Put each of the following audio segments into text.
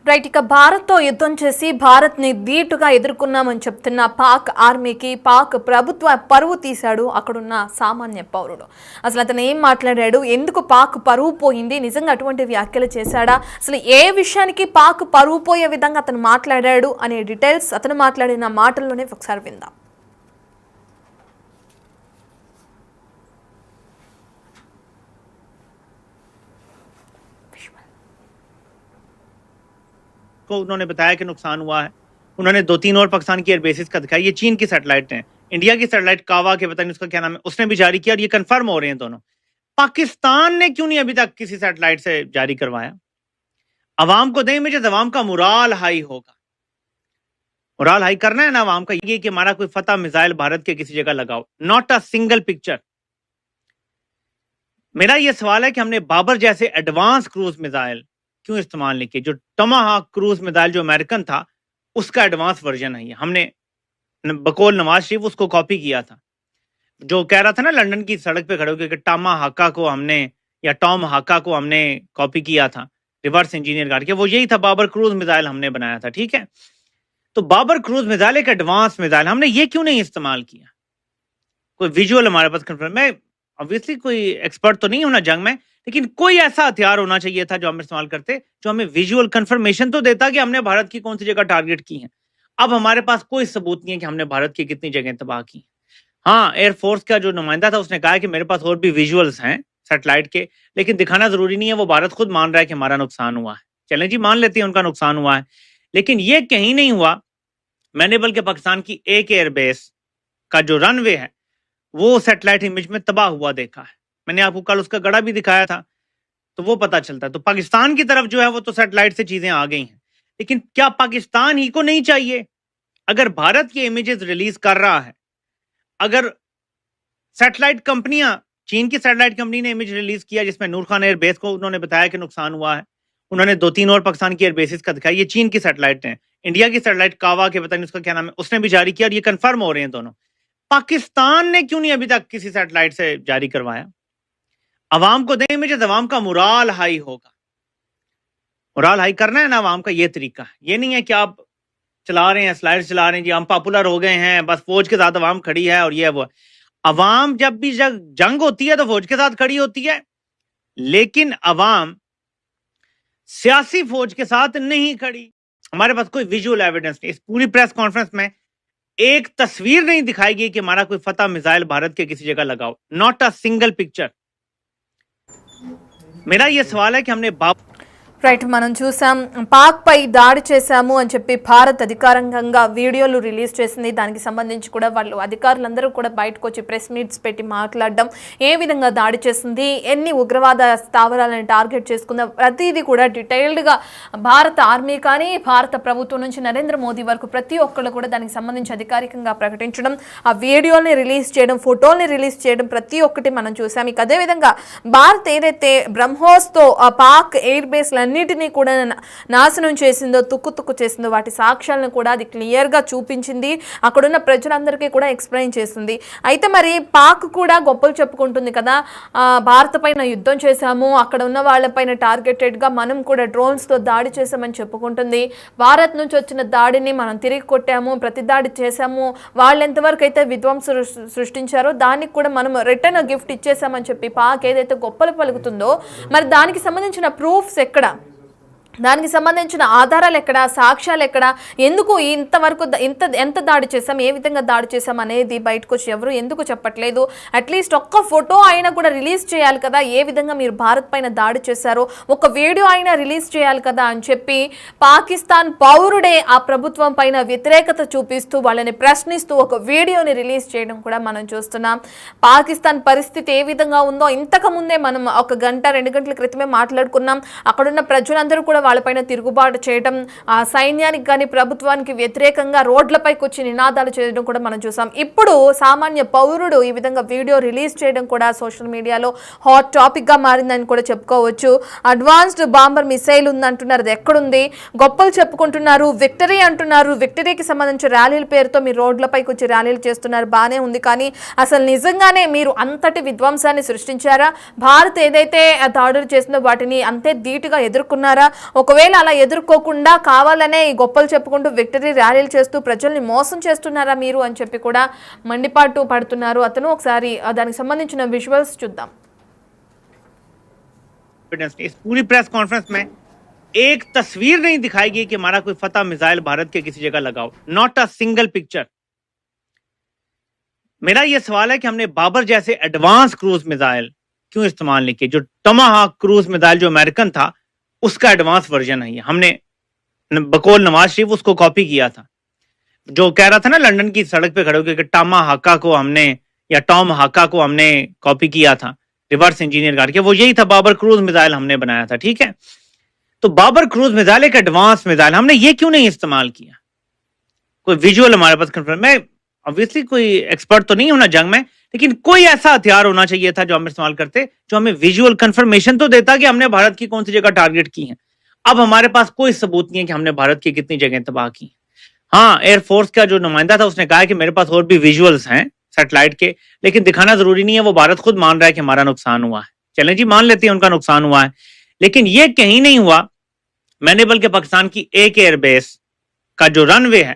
Right. ఇక భారత్తో యుద్ధం చేసి భారత్ని ధీటుగా ఎదుర్కొన్నామని చెప్తున్న పాక్ ఆర్మీకి పాక్ ప్రభుత్వ పరువు తీశాడు అక్కడున్న సామాన్య పౌరుడు. అసలు అతను ఏం మాట్లాడాడు, ఎందుకు పాక్ పరువు పోయింది, నిజంగా అటువంటి వ్యాఖ్యలు చేశాడా, అసలు ఏ విషయానికి పాక్ పరువు పోయే విధంగా అతను మాట్లాడాడు అనే డీటెయిల్స్ అతను మాట్లాడిన మాటల్లోనే ఒకసారి విందాం. को उन्होंने बताया कि नुकसान हुआ है। उन्होंने 2-3 और पाकिस्तान की एयरबेसिस का दिखाया। ये चीन की सैटेलाइट हैं, इंडिया की सैटेलाइट कावा के पता नहीं उसका क्या नाम है, उसने भी जारी किया और ये कंफर्म हो रहे हैं दोनों। पाकिस्तान ने क्यों नहीं अभी तक किसी सैटेलाइट से जारी करवाया? अवाम को दें इमेजेस, अवाम का मुराल हाई होगा। मुराल हाई करना है ना अवाम का, ये कि हमारा कोई फतह मिसाइल भारत के किसी जगह लगाओ, नॉट अ सिंगल पिक्चर। मेरा ये सवाल है कि हमने बाबर जैसे एडवांस क्रूज मिसाइल क्यों इस्तेमाल नहीं किए? जो टमाहाक क्रूज मिसाइल जो अमेरिकन था उसका एडवांस वर्जन है, हमने बकौल नवाज शरीफ उसको कॉपी किया था। जो कह रहा था ना लंदन की सड़क पे खड़े होकर कि टामा हाका को हमने या टॉम हाका को हमने कॉपी किया था, रिवर्स इंजीनियर करके, वो यही था, बाबर क्रूज मिसाइल हमने बनाया था। ठीक है, तो बाबर क्रूज मिसाइल एक एडवांस मिसाइल, हमने ये क्यों नहीं इस्तेमाल किया? कोई विजुअल हमारे पास कंफर्म, मैं ऑब्वियसली कोई एक्सपर्ट तो नहीं हूं ना जंग में, लेकिन कोई ऐसा हथियार होना चाहिए था जो हम इस्तेमाल करते, जो हमें विजुअल कंफर्मेशन तो देता कि हमने भारत की कौन सी जगह टारगेट की है। अब हमारे पास कोई सबूत नहीं है कि हमने भारत की कितनी जगह तबाह की। हाँ, एयरफोर्स का जो नुमाइंदा था उसने कहा कि मेरे पास और भी विजुअल्स हैं सैटेलाइट के, लेकिन दिखाना जरूरी नहीं है। वो भारत खुद मान रहा है कि हमारा नुकसान हुआ है। चलें जी, मान लेते हैं उनका नुकसान हुआ है, लेकिन ये कहीं नहीं हुआ। मैंने बल्कि पाकिस्तान की एक एयरबेस का जो रनवे है वो सैटेलाइट इमेज में तबाह हुआ देखा है। मैंने आपको कल उसका गड़ा भी दिखाया था, तो वो पता चलता है। तो पाकिस्तान की तरफ जो है वो तो सैटेलाइट से चीजें आ गई हैं, लेकिन क्या पाकिस्तान ही को नहीं चाहिए? अगर भारत ये इमेजेस रिलीज कर रहा है, अगर सैटेलाइट कंपनियां, चीन की सैटेलाइट कंपनी ने इमेज रिलीज किया जिसमें नूर खान एयरबेस को उन्होंने बताया कि नुकसान हुआ है, उन्होंने 2-3 और पाकिस्तान की एयरबेसिस का दिखाया। ये चीन की सैटेलाइट हैं, इंडिया की सैटेलाइट कावा के पता नहीं उसका क्या नाम है, उसने भी जारी किया और ये कंफर्म हो रहे हैं दोनों। पाकिस्तान ने क्यों नहीं अभी तक किसी सैटेलाइट से जारी करवाया? अवाम को दें इमेजेस, अवाम का मुराल हाई होगा। मुराल हाई करना है ना अवाम का, ये तरीका है। ये नहीं है कि आप चला रहे हैं, स्लाइड चला रहे हैं जी, हम पॉपुलर हो गए हैं, बस फौज के साथ अवाम खड़ी है और ये वो। अवाम जब भी जंग होती है तो फौज के साथ खड़ी होती है, लेकिन अवाम सियासी फौज के साथ नहीं खड़ी। हमारे पास कोई विजुअल एविडेंस नहीं। इस पूरी प्रेस कॉन्फ्रेंस में एक तस्वीर नहीं दिखाई गई कि हमारा कोई फतह मिसाइल भारत के किसी जगह लगाओ, नॉट अ सिंगल पिक्चर। मेरा ये सवाल है कि हमने రైట్, మనం చూసాం పాక్ పై దాడి చేశాము అని చెప్పి భారత్ అధికారికంగా వీడియోలు రిలీజ్ చేసింది. దానికి సంబంధించి కూడా వాళ్ళు అధికారులందరూ కూడా బయటకు వచ్చి ప్రెస్ మీట్స్ పెట్టి మాట్లాడడం, ఏ విధంగా దాడి చేసింది, ఎన్ని ఉగ్రవాద స్థావరాలను టార్గెట్ చేసుకుందా, ప్రతిదీ కూడా డీటెయిల్డ్గా భారత ఆర్మీ కానీ భారత ప్రభుత్వం నుంచి నరేంద్ర మోదీ వరకు ప్రతి ఒక్కళ్ళు కూడా దానికి సంబంధించి అధికారికంగా ప్రకటించడం, ఆ వీడియోని రిలీజ్ చేయడం, ఫోటోల్ని రిలీజ్ చేయడం, ప్రతి ఒక్కటి మనం చూసాం. ఇక అదేవిధంగా భారత్ ఏదైతే బ్రహ్మోస్తో ఆ పాక్ ఎయిర్ బేస్లు అన్నిటినీ కూడా నాశనం చేసిందో, తుక్కు చేసిందో, వాటి సాక్ష్యాలను కూడా అది క్లియర్గా చూపించింది, అక్కడున్న ప్రజలందరికీ కూడా ఎక్స్ప్లెయిన్ చేసింది. అయితే మరి పాక్ కూడా గొప్పలు చెప్పుకుంటుంది కదా, భారత పైన యుద్ధం చేశాము, అక్కడ ఉన్న వాళ్ళపైన టార్గెటెడ్గా మనం కూడా డ్రోన్స్తో దాడి చేశామని చెప్పుకుంటుంది. భారత్ నుంచి వచ్చిన దాడిని మనం తిరిగి కొట్టాము, ప్రతి దాడి చేశాము, వాళ్ళు ఎంతవరకు అయితే విధ్వంసం సృష్టించారో దానికి కూడా మనం రిటర్న్ గిఫ్ట్ ఇచ్చేసామని చెప్పి పాక్ ఏదైతే గొప్పలు పలుకుతుందో, మరి దానికి సంబంధించిన ప్రూఫ్స్ ఎక్కడ, దానికి సంబంధించిన ఆధారాలు ఎక్కడ, సాక్ష్యాలు ఎక్కడ, ఎందుకు ఇంతవరకు ఎంత దాడి చేశాం, ఏ విధంగా దాడి చేశాం అనేది బయటకు వచ్చి ఎవరు ఎందుకు చెప్పట్లేదు? అట్లీస్ట్ ఒక్క ఫోటో అయినా కూడా రిలీజ్ చేయాలి కదా, ఏ విధంగా మీరు భారత్ పైన దాడి చేశారో ఒక వీడియో అయినా రిలీజ్ చేయాలి కదా అని చెప్పి పాకిస్తాన్ పౌరుడే ఆ ప్రభుత్వం పైన వ్యతిరేకత చూపిస్తూ వాళ్ళని ప్రశ్నిస్తూ ఒక వీడియోని రిలీజ్ చేయడం కూడా మనం చూస్తున్నాం. పాకిస్తాన్ పరిస్థితి ఏ విధంగా ఉందో ఇంతకు ముందే మనం ఒక గంట 2 గంటల క్రితమే మాట్లాడుకున్నాం. అక్కడున్న ప్రజలందరూ కూడా వాళ్ళపైన తిరుగుబాటు చేయడం, ఆ సైన్యానికి కానీ ప్రభుత్వానికి వ్యతిరేకంగా రోడ్లపైకి వచ్చి నినాదాలు చేయడం కూడా మనం చూసాం. ఇప్పుడు సామాన్య పౌరుడు ఈ విధంగా వీడియో రిలీజ్ చేయడం కూడా సోషల్ మీడియాలో హాట్ టాపిక్గా మారిందని కూడా చెప్పుకోవచ్చు. అడ్వాన్స్డ్ బాంబర్ మిసైల్ ఉందంటున్నారు, అది ఎక్కడుంది? గొప్పలు చెప్పుకుంటున్నారు, విక్టరీ అంటున్నారు, విక్టరీకి సంబంధించిన ర్యాలీల పేరుతో మీరు రోడ్లపైకి వచ్చి ర్యాలీలు చేస్తున్నారు, బాగానే ఉంది. కానీ అసలు నిజంగానే మీరు అంతటి విధ్వంసాన్ని సృష్టించారా? భారత్ ఏదైతే దాడులు చేసిందో వాటిని అంతే ధీటుగా ఎదుర్కొన్నారా? ఒకవేళ అలా ఎదుర్కోకుండా కావాలనే ఈ గొప్పలు చెప్పుకుంటూ విక్టరీ ర్యాలీలు చేస్తూ ప్రజల్ని మోసం చేస్తున్నారా మీరు అని చెప్పి కూడా మండిపాటు పడుతున్నారు అతను. ఒకసారి దానికి సంబంధించిన విజువల్స్ చూద్దాం. इस पूरी प्रेस कॉन्फ्रेंस में एक तस्वीर नहीं दिखाई गई कि हमारा कोई फतह मिसाइल भारत के किसी जगह लगाओ, नॉट अ सिंगल पिक्चर. मेरा यह सवाल है कि हमने बाबर जैसे एडवांस क्रूज मिसाइल क्यों इस्तेमाल नहीं किए. जो टमाहाक क्रूज मिसाइल जो अमेरिकन था उसका एडवांस वर्जन है ये. हमने बकौल नवाज शरीफ उसको कॉपी किया था. जो कह रहा था ना लंदन की सड़क पे खड़े होकर कि टामा हाका को हमने या टॉम हाका को हमने कॉपी किया था, रिवर्स इंजीनियर करके, वो यही था. बाबर क्रूज मिसाइल हमने बनाया था. ठीक है, तो बाबर क्रूज मिसाइल एक एडवांस मिसाइल, हमने ये क्यों नहीं इस्तेमाल किया. कोई विजुअल हमारे पास कंफर्म, मैं ऑब्वियसली कोई एक्सपर्ट तो नहीं हूं ना जंग में, लेकिन कोई ऐसा हथियार होना चाहिए था जो हम इस्तेमाल करते जो हमें विजुअल कंफर्मेशन तो देता कि हमने भारत की कौन सी जगह टारगेट की है. अब हमारे पास कोई सबूत नहीं है कि हमने भारत की कितनी जगह तबाह की. हाँ, एयरफोर्स का जो नुमाइंदा था उसने कहा कि मेरे पास और भी विजुअल्स हैं सैटेलाइट के, लेकिन दिखाना जरूरी नहीं है. वो भारत खुद मान रहा है कि हमारा नुकसान हुआ है. चलें जी, मान लेते हैं उनका नुकसान हुआ है, लेकिन ये कहीं नहीं हुआ. मैंने बल्कि पाकिस्तान की एक एयरबेस का जो रनवे है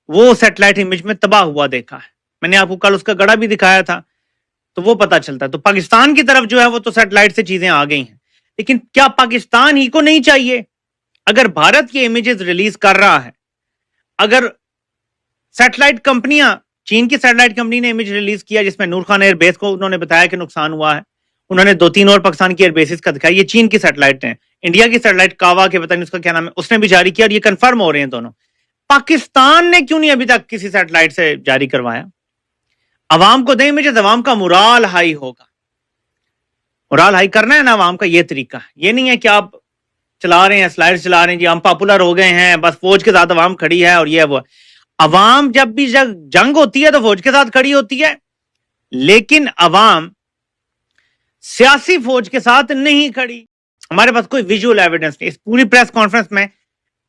वो सैटेलाइट इमेज में तबाह हुआ देखा है. मैंने आपको कल उसका गड़ा भी दिखाया था, तो वो पता चलता है. तो पाकिस्तान की तरफ जो है वो तो सैटेलाइट से चीजें आ गई हैं, लेकिन क्या पाकिस्तान ही को नहीं चाहिए? अगर भारत ये इमेजेस रिलीज कर रहा है, अगर सैटेलाइट कंपनियां, चीन की सैटेलाइट कंपनी ने इमेज रिलीज किया जिसमें नूर खान एयरबेस को उन्होंने बताया कि नुकसान हुआ है, उन्होंने 2-3 और पाकिस्तान की एयरबेसिस का दिखाया, ये चीन की सैटेलाइट है. इंडिया की सैटेलाइट कावा के पता नहीं उसका क्या नाम है, उसने भी जारी किया और ये कंफर्म हो रहे हैं दोनों. पाकिस्तान ने क्यों नहीं अभी तक किसी सैटेलाइट से जारी करवाया? अवाम को दें इमेजेस, अवाम का मुराल हाई होगा. मुराल हाई करना है ना अवाम का, ये तरीका है. ये नहीं है कि आप चला रहे हैं, स्लाइड्स चला रहे हैं जी, हम पॉपुलर हो गए हैं, बस फौज के साथ अवाम खड़ी है और ये वो. अवाम जब भी जंग होती है तो फौज के साथ खड़ी होती है, लेकिन अवाम सियासी फौज के साथ नहीं खड़ी. हमारे पास कोई विजुअल एविडेंस नहीं. इस पूरी प्रेस कॉन्फ्रेंस में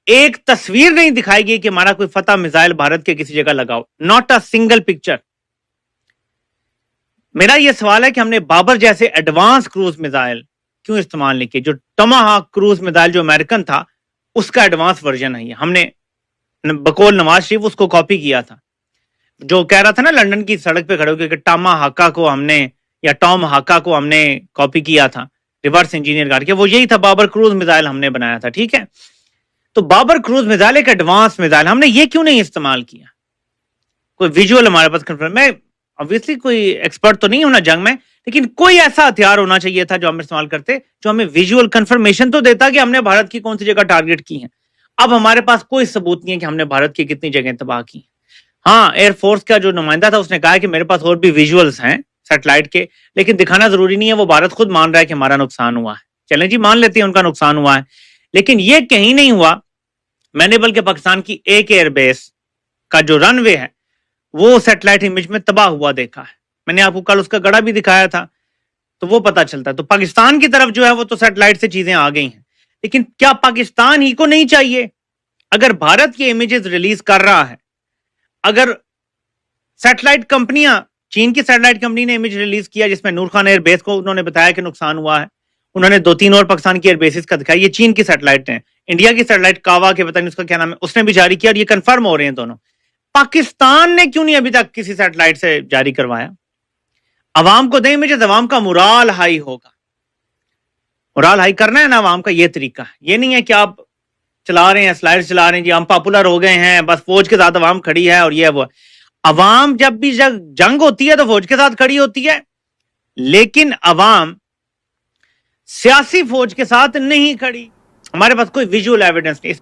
एक तस्वीर नहीं दिखाई गई कि हमारा कोई फतह मिसाइल भारत के किसी जगह लगाओ, नॉट अ सिंगल पिक्चर. मेरा यह सवाल है कि हमने बाबर जैसे एडवांस क्रूज मिसाइल क्यों इस्तेमाल नहीं किए. जो टमाहाक क्रूज मिसाइल जो अमेरिकन था उसका एडवांस वर्जन है ये. हमने बकौल नवाज शरीफ उसको कॉपी किया था. जो कह रहा था ना लंदन की सड़क पे खड़े होकर कि टामा हाका को हमने या टॉम हाका को हमने कॉपी किया था, रिवर्स इंजीनियर करके, वो यही था. बाबर क्रूज मिसाइल हमने बनाया था. ठीक है, तो बाबर क्रूज मिसाइल एक एडवांस मिसाइल, हमने ये क्यों नहीं इस्तेमाल किया. कोई विजुअल हमारे पास कंफर्म, मैं ऑब्वियसली कोई एक्सपर्ट तो नहीं हूं ना जंग में, लेकिन कोई ऐसा हथियार होना चाहिए था जो हम इस्तेमाल करते जो हमें विजुअल कंफर्मेशन तो देता कि हमने भारत की कौन सी जगह टारगेट की है. अब हमारे पास कोई सबूत नहीं है कि हमने भारत की कितनी जगह तबाह की. हाँ, एयरफोर्स का जो नुमाइंदा था उसने कहा कि मेरे पास और भी विजुअल्स हैं सैटेलाइट के, लेकिन दिखाना जरूरी नहीं है. वो भारत खुद मान रहा है कि हमारा नुकसान हुआ है. चलें जी, मान लेते हैं उनका नुकसान हुआ है, लेकिन ये कहीं नहीं हुआ. मैंने बल्कि पाकिस्तान की एक एयरबेस का जो रनवे है वो सैटेलाइट इमेज में तबाह हुआ देखा है. मैंने आपको कल उसका गड़ा भी दिखाया था, तो वो पता चलता है. तो पाकिस्तान की तरफ जो है वो तो सैटेलाइट से चीजें आ गई हैं, लेकिन क्या पाकिस्तान ही को नहीं चाहिए? अगर भारत ये इमेजेस रिलीज कर रहा है, अगर सैटेलाइट कंपनियां, चीन की सैटेलाइट कंपनी ने इमेज रिलीज किया जिसमें नूर खान एयरबेस को उन्होंने बताया कि नुकसान हुआ है, उन्होंने 2-3 और पाकिस्तान की एयरबेसिस का दिखाया, ये चीन की सैटेलाइट है. इंडिया की सैटेलाइट कावा के पता नहीं उसका क्या नाम है, उसने भी जारी किया और ये कंफर्म हो रहे हैं दोनों. पाकिस्तान ने क्यों नहीं अभी तक किसी सैटेलाइट से जारी करवाया. अवाम को दें इमेजेस, अवाम का मुराल हाई होगा. मुराल हाई करना है ना अवाम का, ये तरीका है. ये नहीं है कि आप चला रहे हैं, स्लाइड्स चला रहे हैं जी, हम पॉपुलर हो गए हैं, बस फौज के साथ अवाम खड़ी है और ये वो. अवाम जब भी जंग होती है तो फौज के साथ खड़ी होती है, लेकिन अवाम सियासी फौज के साथ नहीं खड़ी. हमारे पास कोई विजुअल एविडेंस नहीं.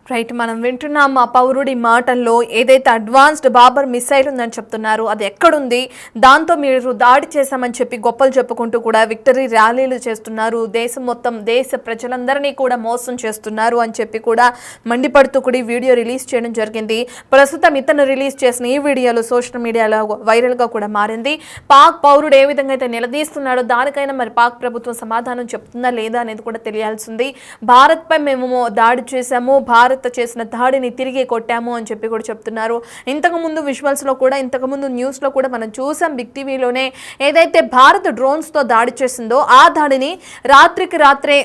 రైట్, మనం వింటున్నాం ఆ పౌరుడి మాటల్లో ఏదైతే అడ్వాన్స్డ్ బాబర్ మిసైల్ ఉందని చెప్తున్నారు అది ఎక్కడుంది, దాంతో మీరు దాడి చేశామని చెప్పి గొప్పలు చెప్పుకుంటూ కూడా విక్టరీ ర్యాలీలు చేస్తున్నారు, దేశం మొత్తం దేశ ప్రజలందరినీ కూడా మోసం చేస్తున్నారు అని చెప్పి కూడా మండిపడుతూ కూడా వీడియో రిలీజ్ చేయడం జరిగింది. ప్రస్తుతం ఇతను రిలీజ్ చేసిన ఈ వీడియోలు సోషల్ మీడియాలో వైరల్గా కూడా మారింది. పాక్ పౌరుడు ఏ విధంగా అయితే నిలదీస్తున్నాడో దానికైనా మరి పాక్ ప్రభుత్వం సమాధానం చెప్తుందా లేదా అనేది కూడా తెలియాల్సింది. భారత్పై మేము దాడి చేశాము, భారత్ చేసిన దాడిని తిరిగి కొట్టాము అని చెప్పి కూడా చెప్తున్నారు. ఇంతకుముందు విజువల్స్లో కూడా, ఇంతకుముందు న్యూస్లో కూడా మనం చూసాం, బిగ్ టీవీలోనే ఏదైతే భారత్ డ్రోన్స్తో దాడి చేసిందో ఆ దాడిని రాత్రికి రాత్రే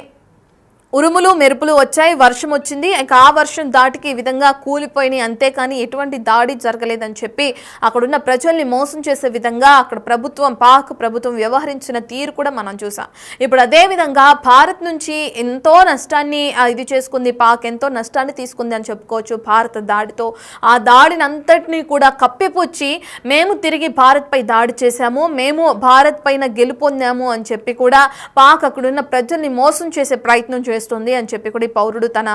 ఉరుములు మెరుపులు వచ్చాయి, వర్షం వచ్చింది. ఇంకా ఆ వర్షం దాటికి ఈ విధంగా కూలిపోయినాయి, అంతేకాని ఎటువంటి దాడి జరగలేదని చెప్పి అక్కడున్న ప్రజల్ని మోసం చేసే విధంగా అక్కడ ప్రభుత్వం, పాక్ ప్రభుత్వం వ్యవహరించిన తీరు కూడా మనం చూసాం. ఇప్పుడు అదే విధంగా భారత్ నుంచి ఎంతో నష్టాన్ని ఇది చేసుకుంది, పాక్ ఎంతో నష్టాన్ని తీసుకుంది అని చెప్పుకోవచ్చు భారత దాడితో. ఆ దాడిని అంతటినీ కూడా కప్పిపుచ్చి మేము తిరిగి భారత్ పై దాడి చేశాము, మేము భారత్ పైన గెలుపొందాము అని చెప్పి కూడా పాక్ అక్కడున్న ప్రజల్ని మోసం చేసే ప్రయత్నం చేస్తుంది అని చెప్పి కూడా ఈ పౌరుడు తన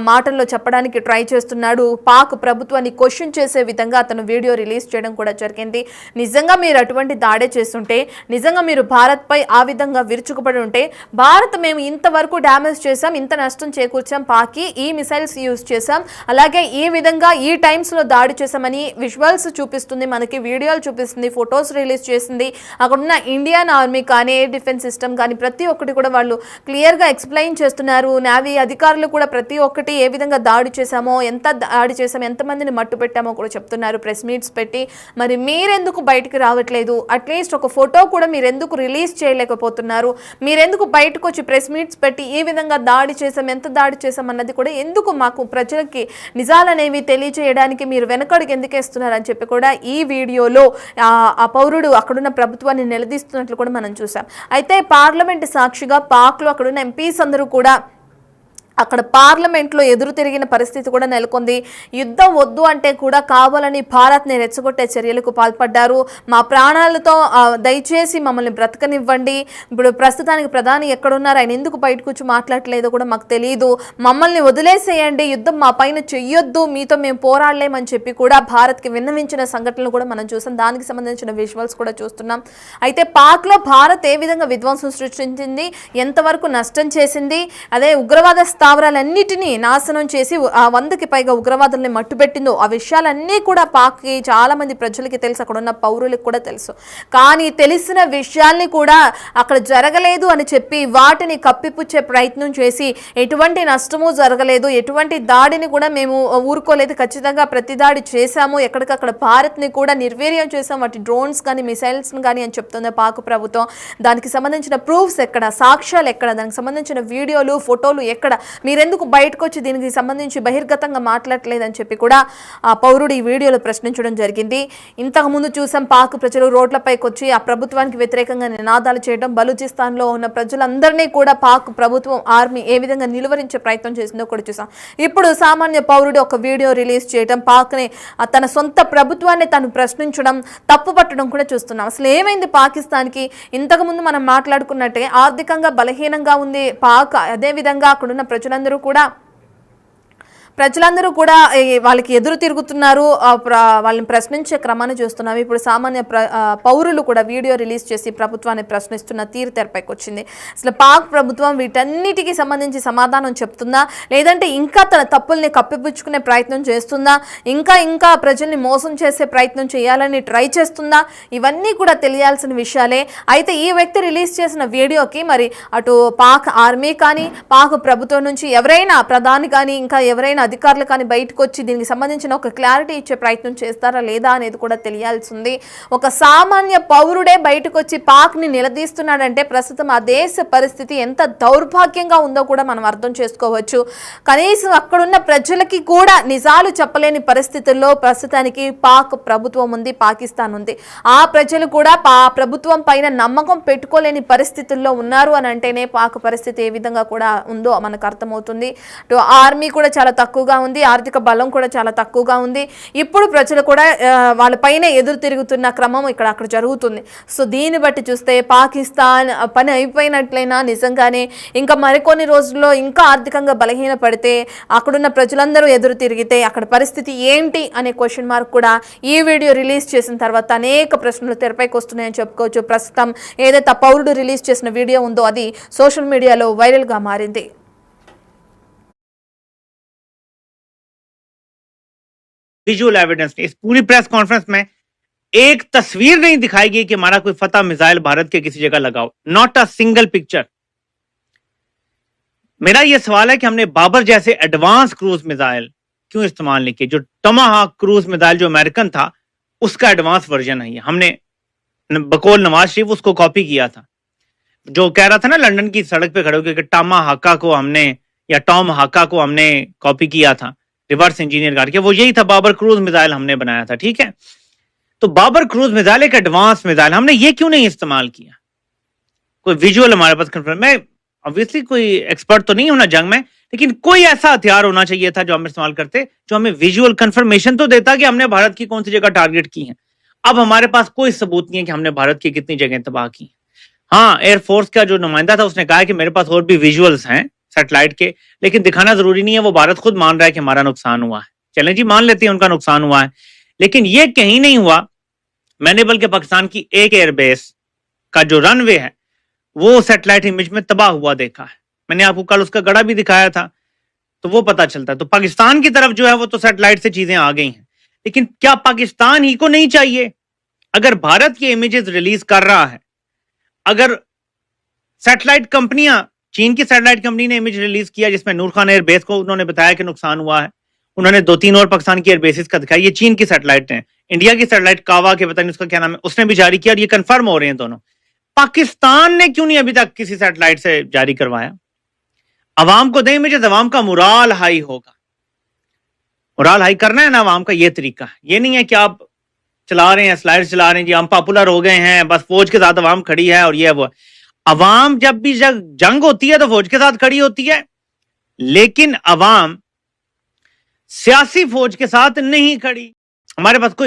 మాటల్లో చెప్పడానికి ట్రై చేస్తున్నాడు. పాక్ ప్రభుత్వాన్ని క్వశ్చన్ చేసే విధంగా అతను వీడియో రిలీజ్ చేయడం కూడా జరిగింది. నిజంగా మీరు అటువంటి దాడే చేస్తుంటే, నిజంగా మీరు భారత్ పై ఆ విధంగా విరుచుకుపడి ఉంటే, భారత్ మేము ఇంతవరకు డ్యామేజ్ చేసాం, ఇంత నష్టం చేకూర్చాం, పాకి ఈ మిసైల్స్ యూజ్ చేసాం, అలాగే ఈ విధంగా ఈ టైమ్స్ లో దాడి చేసామని విజువల్స్ చూపిస్తుంది, మనకి వీడియోలు చూపిస్తుంది, ఫొటోస్ రిలీజ్ చేసింది. అక్కడున్న ఇండియన్ ఆర్మీ కానీ, ఎయిర్ డిఫెన్స్ సిస్టమ్ కానీ ప్రతి ఒక్కటి కూడా వాళ్ళు క్లియర్ గా ఎక్స్ప్లెయిన్ చేస్తున్నారు. నేవీ అధికారులు కూడా ప్రతి ఒక్కటి ఏ విధంగా దాడి చేశామో, ఎంత దాడి చేసామో, ఎంతమందిని మట్టు పెట్టామో కూడా చెప్తున్నారు ప్రెస్ మీట్స్ పెట్టి. మరి మీరెందుకు బయటికి రావట్లేదు? అట్లీస్ట్ ఒక ఫోటో కూడా మీరెందుకు రిలీజ్ చేయలేకపోతున్నారు? మీరెందుకు బయటకు వచ్చి ప్రెస్ మీట్స్ పెట్టి ఈ విధంగా దాడి చేసాం, ఎంత దాడి చేసాం అన్నది కూడా ఎందుకు మాకు ప్రజలకి నిజాలనేవి తెలియజేయడానికి మీరు వెనకడుగు ఎందుకేస్తున్నారు అని చెప్పి కూడా ఈ వీడియోలో ఆ పౌరుడు అక్కడున్న ప్రభుత్వాన్ని నిలదీస్తున్నట్లు కూడా మనం చూసాం. అయితే పార్లమెంట్ సాక్షిగా పాక్లో అక్కడున్న ఎంపీస్ అందరూ కూడా అక్కడ పార్లమెంట్లో ఎదురు తిరిగిన పరిస్థితి కూడా నెలకొంది. యుద్ధం వద్దు అంటే కూడా కావాలని భారత్ని రెచ్చగొట్టే చర్యలకు పాల్పడ్డారు. మా ప్రాణాలతో దయచేసి మమ్మల్ని బ్రతకనివ్వండి, ఇప్పుడు ప్రస్తుతానికి ప్రధాని ఎక్కడున్నారు, ఆయన ఎందుకు బయటకు వచ్చి మాట్లాడలేదో కూడా మాకు తెలియదు, మమ్మల్ని వదిలేసేయండి, యుద్ధం మా పైన చెయ్యొద్దు, మీతో మేము పోరాడలేమని చెప్పి కూడా భారత్కి విన్నవించిన సంఘటనలు కూడా మనం చూసాం. దానికి సంబంధించిన విజువల్స్ కూడా చూస్తున్నాం. అయితే పాక్లో భారత్ ఏ విధంగా విధ్వంసం సృష్టించింది, ఎంతవరకు నష్టం చేసింది, అదే ఉగ్రవాద స్థావరాలన్నిటినీ నాశనం చేసి 100కి పైగా ఉగ్రవాదుల్ని మట్టుబెట్టిందో, ఆ విషయాలన్నీ కూడా పాక్కి చాలా మంది ప్రజలకి తెలుసు, అక్కడ ఉన్న పౌరులకు కూడా తెలుసు. కానీ తెలిసిన విషయాల్ని కూడా అక్కడ జరగలేదు అని చెప్పి వాటిని కప్పిపుచ్చే ప్రయత్నం చేసి ఎటువంటి నష్టము జరగలేదు, ఎటువంటి దాడిని కూడా మేము ఊరుకోలేదు, ఖచ్చితంగా ప్రతి దాడి చేశాము, ఎక్కడికక్కడ భారత్ని కూడా నిర్వీర్యం చేశాం, వాటి డ్రోన్స్ కానీ మిసైల్స్ కానీ అని చెప్తుంది పాక్ ప్రభుత్వం. దానికి సంబంధించిన ప్రూఫ్స్ ఎక్కడ, సాక్ష్యాలు ఎక్కడ, దానికి సంబంధించిన వీడియోలు, ఫోటోలు ఎక్కడ, మీరెందుకు బయటకు వచ్చి దీనికి సంబంధించి బహిర్గతంగా మాట్లాడలేదని చెప్పి కూడా ఆ పౌరుడు ఈ వీడియోలో ప్రశ్నించడం జరిగింది. ఇంతకుముందు చూసాం పాక్ ప్రజలు రోడ్లపైకి వచ్చి ఆ ప్రభుత్వానికి వ్యతిరేకంగా నినాదాలు చేయడం, బలూచిస్తాన్లో ఉన్న ప్రజలందరినీ కూడా పాక్ ప్రభుత్వం, ఆర్మీ ఏ విధంగా నిలువరించే ప్రయత్నం చేసిందో కూడా చూసాం. ఇప్పుడు సామాన్య పౌరుడు ఒక వీడియో రిలీజ్ చేయడం, పాక్ని తన సొంత ప్రభుత్వాన్ని తను ప్రశ్నించడం, తప్పు పట్టడం కూడా చూస్తున్నాం. అసలు ఏమైంది పాకిస్తాన్కి? ఇంతకుముందు మనం మాట్లాడుకున్నట్టే ఆర్థికంగా బలహీనంగా ఉంది పాక్, అదేవిధంగా అక్కడున్న ప్రజలందరూ కూడా వాళ్ళకి ఎదురు తిరుగుతున్నారు, వాళ్ళని ప్రశ్నించే క్రమాన్ని చూస్తున్నాం. ఇప్పుడు సామాన్య పౌరులు కూడా వీడియో రిలీజ్ చేసి ప్రభుత్వాన్ని ప్రశ్నిస్తున్న తీరు తెరపైకి వచ్చింది. అసలు పాక్ ప్రభుత్వం వీటన్నిటికీ సంబంధించి సమాధానం చెప్తుందా, లేదంటే ఇంకా తన తప్పుల్ని కప్పిపుచ్చుకునే ప్రయత్నం చేస్తుందా, ఇంకా ప్రజల్ని మోసం చేసే ప్రయత్నం చేయాలని ట్రై చేస్తుందా? ఇవన్నీ కూడా తెలియాల్సిన విషయాలే. అయితే ఈ వ్యక్తి రిలీజ్ చేసిన వీడియోకి మరి అటు పాక్ ఆర్మీ కానీ, పాక్ ప్రభుత్వం నుంచి ఎవరైనా, ప్రధాని కానీ, ఇంకా ఎవరైనా అధికారులు కానీ బయటకు వచ్చి దీనికి సంబంధించిన ఒక క్లారిటీ ఇచ్చే ప్రయత్నం చేస్తారా లేదా అనేది కూడా తెలియాల్సి ఉంది. ఒక సామాన్య పౌరుడే బయటకు వచ్చి పాక్ని నిలదీస్తున్నాడంటే ప్రస్తుతం ఆ దేశ పరిస్థితి ఎంత దౌర్భాగ్యంగా ఉందో కూడా మనం అర్థం చేసుకోవచ్చు. కనీసం అక్కడున్న ప్రజలకి కూడా నిజాలు చెప్పలేని పరిస్థితుల్లో ప్రస్తుతానికి పాక్ ప్రభుత్వం ఉంది, పాకిస్తాన్ ఉంది. ఆ ప్రజలు కూడా ప్రభుత్వం పైన నమ్మకం పెట్టుకోలేని పరిస్థితుల్లో ఉన్నారు అని అంటేనే పాక్ పరిస్థితి ఏ విధంగా కూడా ఉందో మనకు అర్థమవుతుంది. ఆర్మీ కూడా చాలా తక్కువగా ఉంది, ఆర్థిక బలం కూడా చాలా తక్కువగా ఉంది. ఇప్పుడు ప్రజలు కూడా వాళ్ళపైన ఎదురు తిరుగుతున్న క్రమం అక్కడ జరుగుతుంది. సో దీన్ని బట్టి చూస్తే పాకిస్తాన్ పని అయిపోయినట్లయినా నిజంగానే ఇంకా మరికొన్ని రోజుల్లో ఇంకా ఆర్థికంగా బలహీన పడితే, అక్కడున్న ప్రజలందరూ ఎదురు తిరిగితే అక్కడ పరిస్థితి ఏంటి అనే క్వశ్చన్ మార్క్ కూడా ఈ వీడియో రిలీజ్ చేసిన తర్వాత అనేక ప్రశ్నలు తెరపైకి వస్తున్నాయని చెప్పుకోవచ్చు. ప్రస్తుతం ఏదైతే పౌరుడు రిలీజ్ చేసిన వీడియో ఉందో అది సోషల్ మీడియాలో వైరల్గా మారింది. विजुअल एविडेंस इस पूरी प्रेस कॉन्फ्रेंस में एक तस्वीर नहीं दिखाई गई कि हमारा कोई फतह मिसाइल भारत के किसी जगह लगाओ, नॉट अ सिंगल पिक्चर। मेरा यह सवाल है कि हमने बाबर जैसे एडवांस क्रूज मिसाइल क्यों इस्तेमाल नहीं किए? जो टमाहाक क्रूज मिसाइल जो अमेरिकन था उसका एडवांस वर्जन है, हमने बकौल नवाज शरीफ उसको कॉपी किया था, जो कह रहा था ना लंदन की सड़क पे खड़े होकर टमाहाका को हमने या टॉम हाका को हमने कॉपी किया था, रिवर्स इंजीनियर करके, वो यही था, बाबर क्रूज मिसाइल हमने बनाया था, ठीक है। तो बाबर क्रूज मिसाइल एक एडवांस मिसाइल, हमने ये क्यों नहीं इस्तेमाल किया? कोई विजुअल हमारे पास कंफर्म, मैं ऑब्वियसली कोई एक्सपर्ट तो नहीं हूं ना जंग में, लेकिन कोई ऐसा हथियार होना चाहिए था जो हम इस्तेमाल करते, जो हमें विजुअल कंफर्मेशन तो देता कि हमने भारत की कौन सी जगह टारगेट की है। अब हमारे पास कोई सबूत नहीं है कि हमने भारत की कितनी जगह तबाह की। हाँ, एयरफोर्स का जो नुमाइंदा था उसने कहा कि मेरे पास और भी विजुअल्स हैं सैटेलाइट के, लेकिन दिखाना जरूरी नहीं है, वो भारत खुद मान रहा है कि हमारा नुकसान हुआ है। चलें जी, मान लेते हैं उनका नुकसान हुआ है, लेकिन ये कहीं नहीं हुआ। मैंने बल्कि पाकिस्तान की एक एयरबेस का जो रनवे है वो सैटेलाइट इमेज में तबाह हुआ देखा है। मैंने आपको कल उसका गड़ा भी दिखाया था, तो वो पता चलता है। तो पाकिस्तान की तरफ जो है वो तो सैटेलाइट से चीजें आ गई हैं, लेकिन क्या पाकिस्तान ही को नहीं चाहिए? अगर भारत ये इमेजेस रिलीज कर रहा है, अगर सैटेलाइट कंपनियां, चीन की सैटेलाइट कंपनी ने इमेज रिलीज किया जिसमें नूर खान एयरबेस को उन्होंने बताया कि नुकसान हुआ है, उन्होंने 2-3 और पाकिस्तान की एयरबेसिस का दिखाया, ये चीन की सैटेलाइट है। इंडिया की सैटेलाइट कावा के पता नहीं उसका क्या नाम है, उसने भी जारी किया और ये कंफर्म हो रहे हैं दोनों। पाकिस्तान ने क्यों नहीं अभी तक किसी सैटेलाइट से जारी करवाया? अवाम को दें इमेजेस, अवाम का मुराल हाई होगा। मुराल हाई करना है ना अवाम का, ये तरीका है। ये नहीं है कि आप चला रहे हैं, स्लाइड्स चला रहे हैं जी, हम पॉपुलर हो गए हैं, बस फौज के साथ अवाम खड़ी है और ये वो। अवाम जब भी जंग होती है तो फौज के साथ खड़ी होती है, लेकिन अवाम सियासी फौज के साथ नहीं खड़ी। हमारे पास कोई